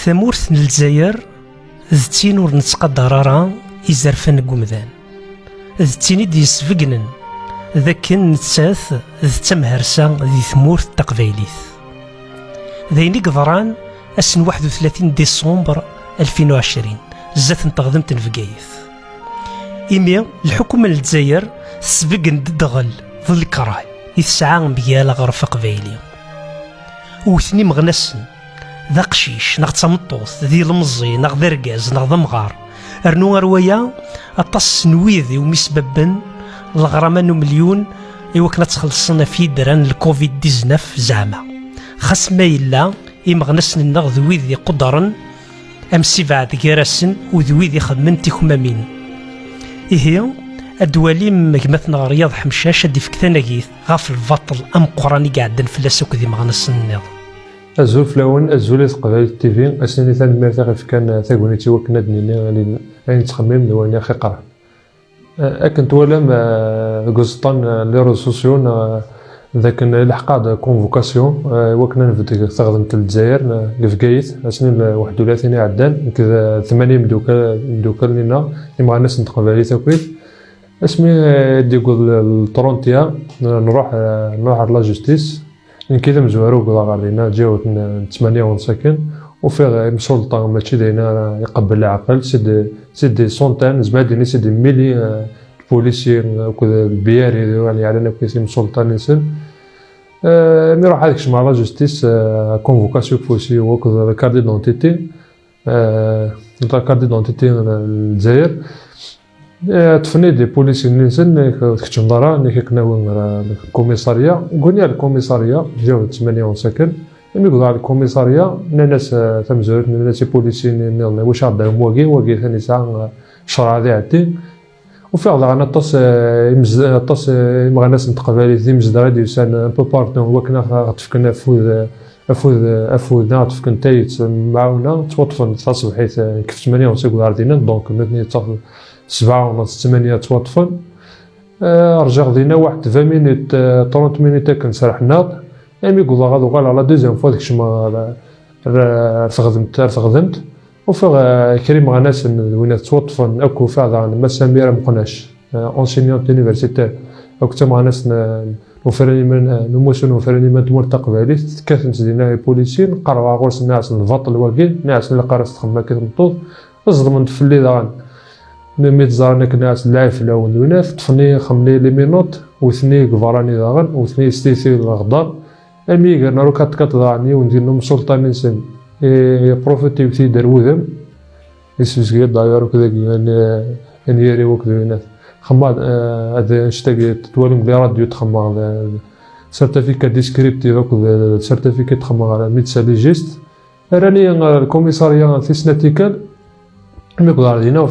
ثمورث الجزائر ذتين ور نتقدر راه يزرفن قمذان ذتين دي يسفقنن ذاكن نتساث ذ تمهرسا ذي ثمورث تقبايليث ذيني قضران أسن 31 ديسمبر 2020 زات نتغذمت نفقايث إيمي الحكومة الجزائر سبقن دغل ظل الكره يتسعى بيالا غرفة قبايلي وثني مغنسن ذا قشيش ناغ تمطوث ذي المزي ناغ ذا رقاز ناغ ذا مغار ارنو روايا اطاس نويذي ومسببن الغرامة مليون إوكنا تخلصنا في دران الكوفيد 19 زعما خاص ما إلا إمغنسن النغ ذويذي قدرن أمسي بعد كراسن وذويذي خدمن تيخمامين إيه الدوالي مجمثنا رياض حمشاشة دي فكتاناكيث غاف البطل أم قراني قاعدن فلاسوك ذي مغنسن النغ أزول فلاون أزول قبائل التيفي أسناني ثاني مرتاح في كان ثاقونيتي وكنا دنينا يعني تخمم دواني أخي قرا أكنت ولا ما قصطان لي ريزو سوسيو ذاك الحقاد كونفوكاسيون وكنا نفدك تخدمت الجزائر لفكايت أسنين 31 عدان كذا 8 مدوكا لينا يما ناس نتقبالي تاكويت اسمي ديقول الطرونتيا نروح لا جوستيس كذا مزوارو قضا غاردينا جاو 8 ونسكن وفيه مسلطة ماشي داينا يقبل العقل سيدي سونتان زباديني سيدي ميلي البوليسي وكذا البياري يعني علينا كيسي مسلطة نسن نروح هذيك مع لا جوستيس كونفوكاسيون فوسي وكذا كاردي دونتيتي كاردي دونتيتي الجزائر تفني دي بوليسي نسن كتشم دارا نيك كناون الكوميساريا قلنا الكوميساريا جاو 8 ونسكن ملي قلنا الكوميساريا ناس تمزور ناس بوليسي واش عندهم واقي ثاني ساعه شرع ذي عدي وفي عضلنا طاس مغناس نتقبالي ذي مزدرا ديسان ان بو باردون وكنا غتفكنا افوذ نعطفكن تايت معاونا توطفن تصبح حيث كيف 8 ونسكن غاردينا دونك نتني 7 ونص 8 توطفن رجع غدينا واحد 20 مينوت 30 مينوت كنسرح ناض امي قضا غادو قال على دوزيام فوا داكشي ما خدمت وفي كريم غناس وين توطفن اكو فعلا ما سميره مقناش اونسينيون يونيفرسيتير اكو تما غناس نوفرني من نموسون نوفرني من تمر تقبالي تكاثنت دينا بوليسي نقرا غورس الناس الفط الواقي ناس اللي قارس تخمم كتمطوط الزضمن في اللي دان نميت زارنك ناس لايف لون وناف طفني خمني لي مينوت وثني كفراني داغن وثني ستيثي الغدار امي قلنا رو كات ضاعني وندير لهم سلطان نسن بروفيتي بتي دروذم يسوسكي داير وكذا يعني يري وكذا ناس خما هذا اشتاق تولم لي راديو تخما سيرتيفيكات ديسكريبتيف وكذا سيرتيفيكات تخما على ميدساليجيست راني الكوميساريا تيسناتيكال ملي قدر علينا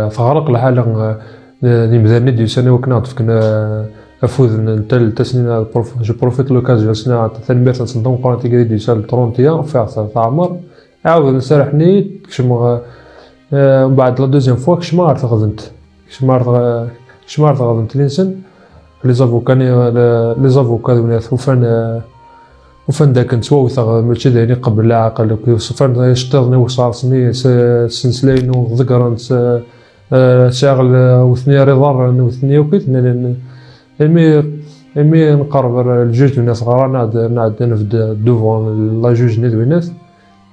فغرق الحالة نمذاني ديال سنة وكنا عطفكنا أفوذ نتال تسنين جو بروفيت لوكازيون سنة ثاني تنصدم قرانتي كري ديال سال 31 فيها عمر عاود نسرحني كشما بعد لا دوزيام فوا كشما عرفت غدمت كشما عرفت غدمت لينسن لي زافوكا وناس وفن داك نتواوث ماشي دايرين قبل العقل وفن يشتغلني وصارسني سنسلين وذكرنت شاغل وثني رضا وثني وكيت المي نقرب الجوج الناس غرانا نعد نفد دوفون لا جوج نيت الناس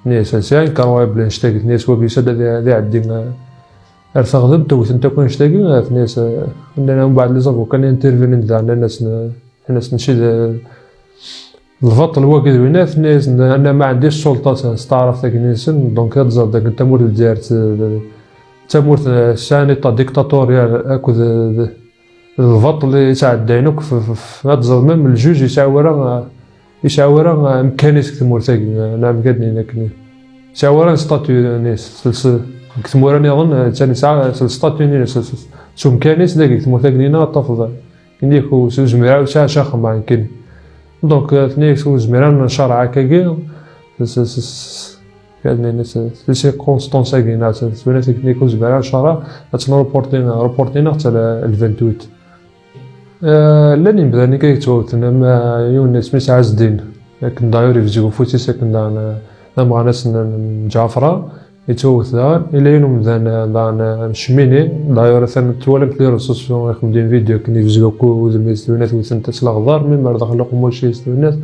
ناس ساين كانوا بلا نشتاق ناس وبيسد ذي عدي ارتغدم توث انت كون نشتاق ناس عندنا من بعد لي زافو كان انترفينين تاع الناس نشد الفط الواقد وينات ناس انا ما عنديش سلطه نستعرف ذاك نيسن دونك تزر داك انت مور الجزائر تمور سانيتا ديكتاتوريال اكو الفط اللي يساعد داينوك في هاد الظلمه الجوج يشاورا امكانيس تمور ثاك نعم قدني لكن يشاورا ستاتيو ناس كتموراني اظن ثاني ساعه ستاتيو ناس سو امكانيس داك تمور ثاك لينا طفل كنديكو سوز مراو شاخ ما يمكن دونك ثني سوز ميران شرع كاكي كان الناس سي كونستونس كاين ناس بنات كنيكو زباله شرع تنو روبورتينا حتى ل 28 لاني بداني كيتواوتنا ما يونس سميت عز الدين لكن داير يفجيو فوتي ساكن مع ناس جعفرة يتواوت دار الى يوم دان شميني داير ثان توالك لي ريسوسيون يخدم فيديو كني يفجيو كو المستوينات وثنت الغدار من بعد خلقوا ماشي يستوينات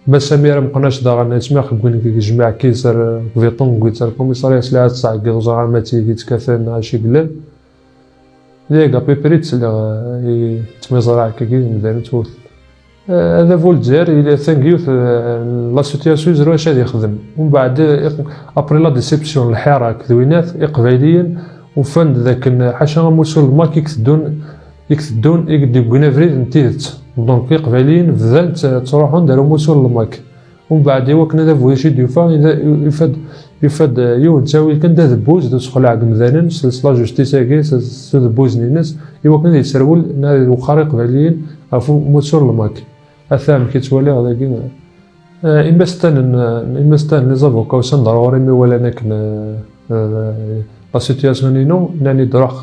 ما سمير مقناش داغ نسمع خبوني كيجمع كيسر فيطون كيسر كوميساريا سلاعات ساعه كيوزع ماتي كيتكافن هاشي قلال ليك بيبريت اللي تمزرع كي مزال توت هذا فولتير الى ثانكيو لا سيتياسيون زرو اش غادي يخدم ومن بعد ابري لا ديسيبسيون الحراك ذوينات اقباليا وفند ذاك حاشا موصول ما كيكثدون يقدي بنافريد نتيت دونك اقباليا بذات تروحون داروا موصول الماك ومن بعد وكنا ذا فويشي ديفا يفاد يو نتاوي كان دا دبوز دو سخلع قمذانن سلسله جوستيس كي سو دبوز نيناس يوا كان يسرول نا وخارق بالين افو موتور الماك اثام كيتولي هذاك امستان لي زافوكا وسن ضروري مي ولا نكن لا سيتياسيون نينو ناني دراخ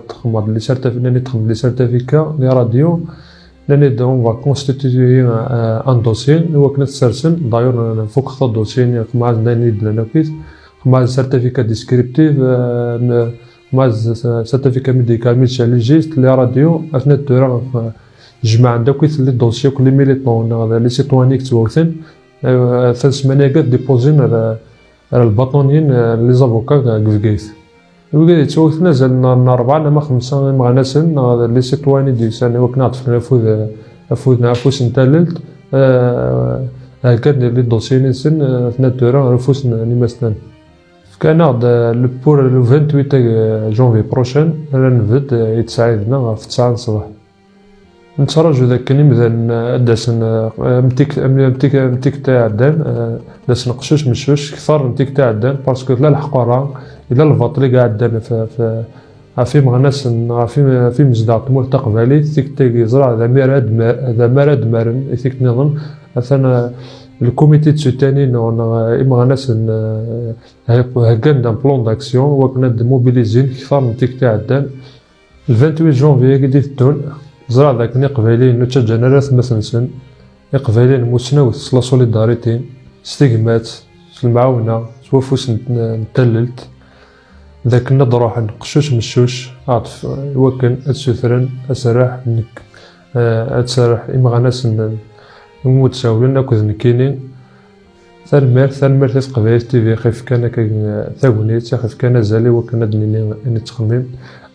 خماد لي سيرتيفيكا ناني تخدم لي سيرتيفيكا لي راديو لاني دون فا كونستيتيوي ان دوسي هو كنا تسرسل داير فوق خط دوسي مع ناني لنا كويس مع سيرتيفيكا ديسكريبتيف مع سيرتيفيكا ميديكال ميديكالوجيست لي راديو اثناء الدوره جمع عندك كويس لي دوسي كل ميليطون لي سيتوانيك توثن ثلاث سمانات ديبوزين على الباطونيين لي زافوكا كيف وقال يتوثنا زلنا 4 ما 5 مع ناس لي سيتواني دي سنه وكنا عطفنا فوذنا فوس نتللت كان لي دوسي نسن اثناء الدوره رفوس نيمستان في كندا بور لو 28 جونفي بروشين رانا نبدا يتساعدنا في 9 الصباح نتفرجوا ذاك مثلا داسن متيك تاع الدان داسن قشوش مشوش كثر متيك تاع الدان باسكو لا الحقره الا الفاط اللي قاعد دان في مغناس في مزدع تمول تقبالي ثيك تاكي زرع ذا مراد مارن ثيك نظن مثلا الكوميتي تسوتاني مغناس هكان دان بلون داكسيون وكنا موبيليزين كثر متيك تاع الدان 28 جونفي قديت الدون زرع ذاك قبايلين نوتشا جنرات مثلا قبايلين مسنوس لا سوليداريتي ستيغمات المعاونه توفوس نتللت ذاك نضروح نقشوش مشوش عطف وكن السثرن اسراح نك اتسرح امغناس متساولين اكوذ نكينين ثان مير قبايل تيفي خيف كان ثاونيت خيف كان زالي وكنا دنيني نتخمم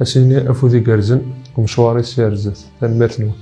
اسيني افوذي كارزن ومشواري سيارزات ثان مير نون